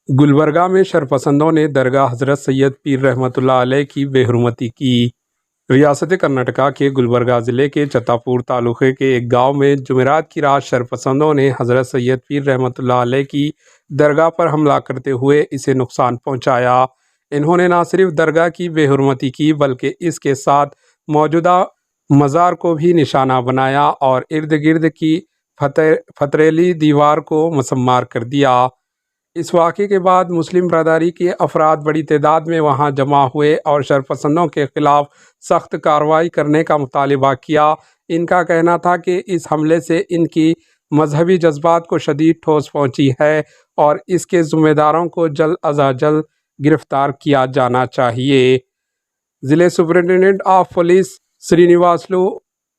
गुलबर्गा में शरपसंदों ने दरगाह हजरत सैयद पीर रहमतुल्लाह अलैह की बेहुरमती की। रियासत कर्नाटका के गुलबर्गा ज़िले के चत्तापुर तालुके के एक गांव में जुमेरात की रात शरपसंदों ने हजरत सैयद पीर रहमतुल्लाह अलैह की दरगाह पर हमला करते हुए इसे नुकसान पहुंचाया। इन्होंने न सिर्फ दरगाह की बेहुरमती की बल्कि इसके साथ मौजूदा मज़ार को भी निशाना बनाया और इर्द गिर्द की पथरीली दीवार को मसम्मार कर दिया। इस वाक़े के बाद मुस्लिम बरादरी के अफराद बड़ी तादाद में वहां जमा हुए और शरपसंदों के खिलाफ सख्त कार्रवाई करने का मुतालबा किया। इनका कहना था कि इस हमले से इनकी मजहबी जज्बात को शदीद ठोस पहुंची है और इसके ज़िम्मेदारों को जल्द अज़ जल्द गिरफ्तार किया जाना चाहिए। ज़िले superintendent of police Srinivasulu,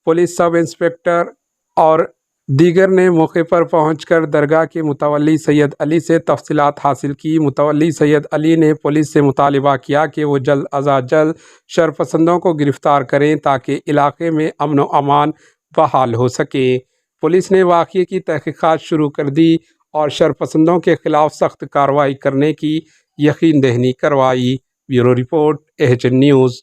police sub inspector और दीगर ने मौके पर पहुंचकर दरगाह के मुतवल्ली सैयद अली से तफसीलात हासिल की। मुतवल्ली सैयद अली ने पुलिस से मुतालबा किया कि वो जल्द अज़ जल्द शरपसंदों को गिरफ्तार करें ताकि इलाके में अमन व अमान बहाल हो सके। पुलिस ने वाक़ये की तहक़ीक़ात शुरू कर दी और शरपसंदों के खिलाफ सख्त कार्रवाई करने की यकीन दहनी करवाई। Bureau report, AHN news.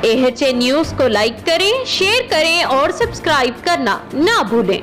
AHN news को लाइक करें, शेयर करें और सब्सक्राइब करना ना भूलें।